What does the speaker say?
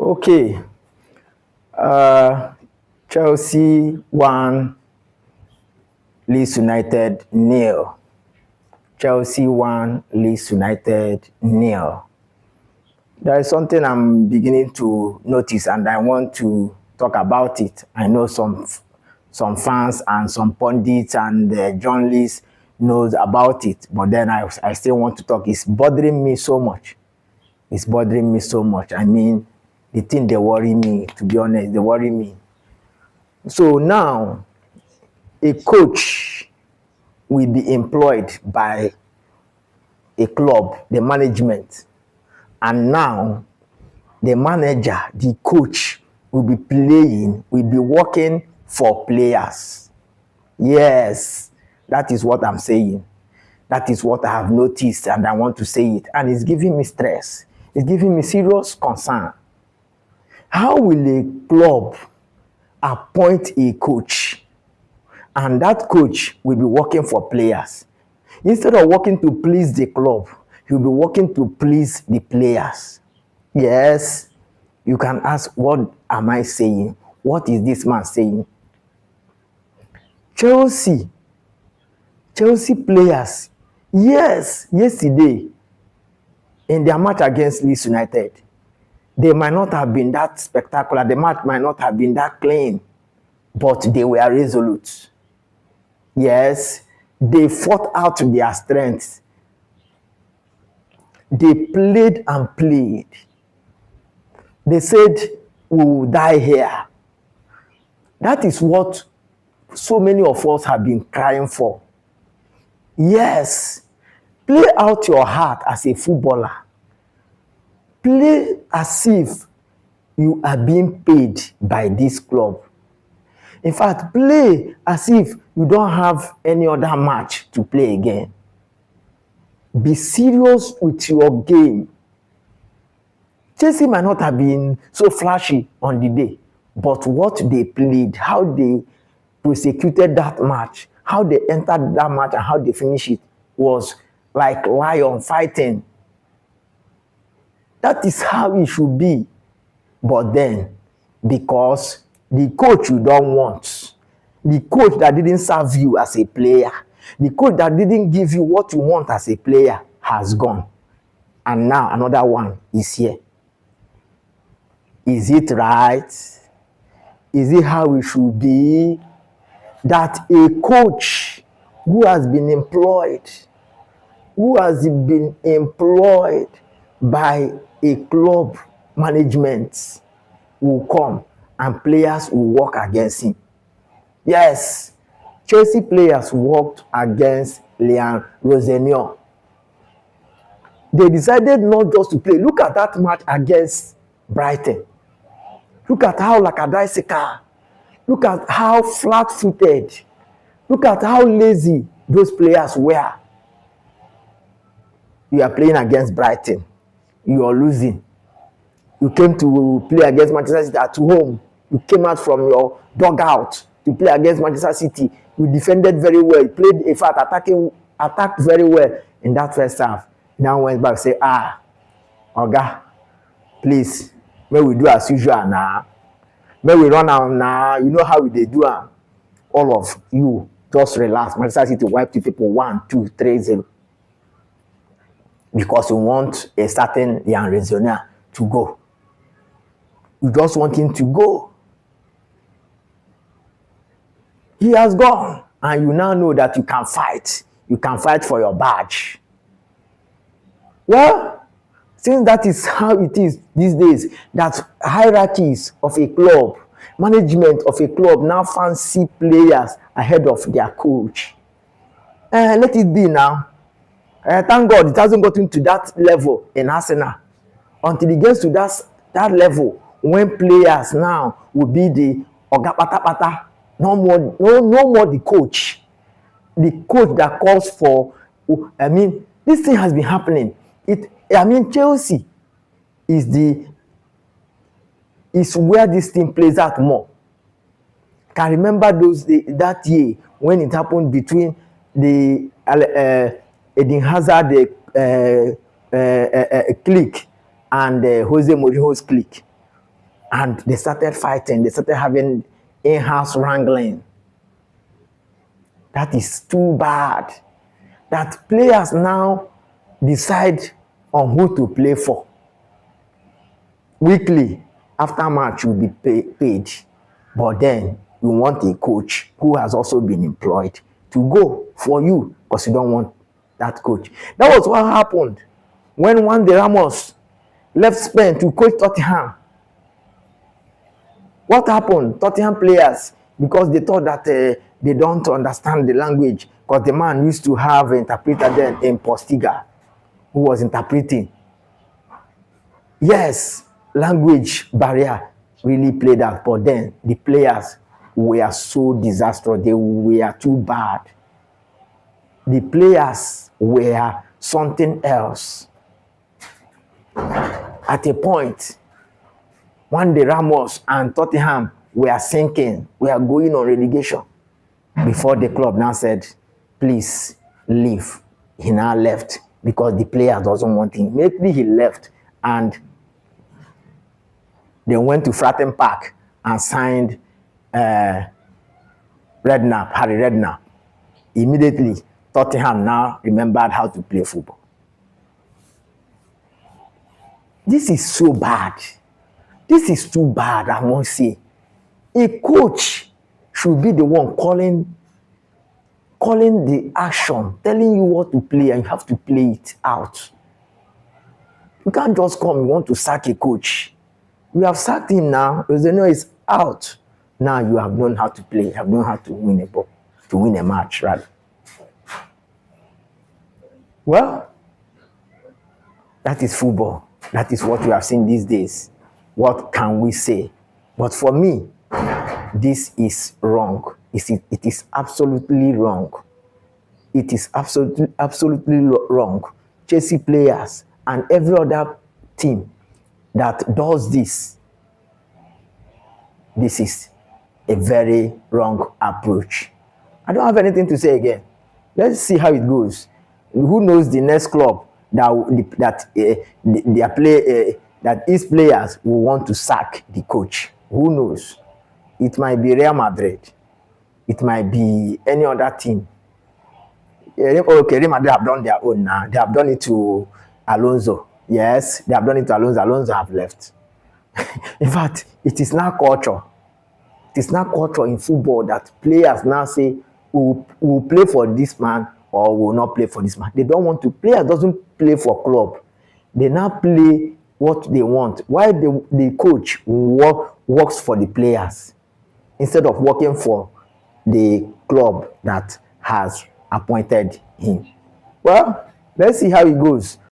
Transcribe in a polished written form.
Okay. Uh, Chelsea 1, Leeds United 0. Chelsea 1, Leeds United 0. There is something I'm beginning to notice, and I want to talk about it. I know some fans and some pundits and journalists knows about it, but then I still want to talk. It's bothering me so much. It's bothering me so much. I mean, the thing they worry me, to be honest, they worry me. So now, a coach will be employed by a club, the management, and now the manager, the coach will be working for players. Yes, that is what I'm saying. That is what I have noticed, and I want to say it. And it's giving me stress. It's giving me serious concern. How will a club appoint a coach, and that coach will be working for players? Instead of working to please the club, he'll be working to please the players. Yes, you can ask, what am I saying? What is this man saying? Chelsea players, yes, yesterday in their match against Leeds United, they might not have been that spectacular. The match might not have been that clean, but they were resolute. Yes, they fought out their strengths. They played and played. They said, we will die here. That is what so many of us have been crying for. Yes, play out your heart as a footballer. Play as if you are being paid by this club. In fact, play as if you don't have any other match to play again. Be serious with your game. Chelsea might not have been so flashy on the day, but what they played, how they prosecuted that match, how they entered that match, and how they finished it was like lion fighting. That is how it should be. But then, because the coach you don't want, the coach that didn't serve you as a player, the coach that didn't give you what you want as a player has gone. And now another one is here. Is it right? Is it how it should be that a coach who has been employed by a club management will come and players will work against him? Yes, Chelsea players worked against Rosenior. They decided not just to play. Look at that match against Brighton. Look at how lackadaisical. Look at how flat-footed. Look at how lazy those players were. You are playing against Brighton. You are losing. You came to play against Manchester City at home. You came out from your dugout to play against Manchester City. You defended very well. You played, in fact, attacked very well in that first half. Now went back and say, Oga, please, may we do as usual now. May we run out now. You know how they do it. All of you, just relax. Manchester City wipe the people 1, 2, 3-0. Because you want a certain Rosenior to go. You just want him to go. He has gone. And you now know that you can fight. You can fight for your badge. Well, since that is how it is these days, that hierarchies of a club, management of a club now fancy players ahead of their coach. Let it be now. Thank God it hasn't gotten to that level in Arsenal. Until it gets to that level, when players now will be the Oga Pata Pata, no more the coach. The coach that calls for, this thing has been happening. Chelsea is where this thing plays out more. Can remember that year when it happened between the Eden Hazard clique and Jose Mourinho's clique. And they started fighting. They started having in-house wrangling. That is too bad. That players now decide on who to play for. Weekly, after match, you'll be paid. But then you want a coach who has also been employed to go for you because you don't want that coach. That was what happened when Juan de Ramos left Spain to coach Tottenham. What happened? Tottenham players, because they thought that they don't understand the language, because the man used to have an interpreter then in Postiga who was interpreting. Yes, language barrier really played out, but then the players were so disastrous. They were too bad. The players were something else. At a point, Juan de Ramos and Tottenham were sinking. We are going on relegation. Before the club now said, please leave. He now left because the player doesn't want him. Maybe he left and they went to Fratton Park and signed Harry Redknapp. Immediately, Tottenham now remembered how to play football. This is so bad. This is too bad, I must say. A coach should be the one calling the action, telling you what to play, and you have to play it out. You can't just come, you want to sack a coach. We have sacked him now. Rosenior is out. Now you have known how to play. You have known how to win a ball, to win a match, rather. Well, that is football. That is what we have seen these days. What can we say? But for me, this is wrong. It is absolutely wrong. It is absolutely wrong. Chelsea players and every other team that does this is a very wrong approach. I don't have anything to say again. Let's see how it goes. Who knows the next club that his players will want to sack the coach? Who knows? It might be Real Madrid. It might be any other team. Okay, Real Madrid have done their own now. They have done it to Alonso. Yes, they have done it to Alonso. Alonso have left. In fact, it is now culture. It is now culture in football that players now say, we'll play for this man or will not play for this man. They don't want to. Players doesn't play for club. They now play what they want. Why the coach works for the players instead of working for the club that has appointed him. Well, let's see how it goes.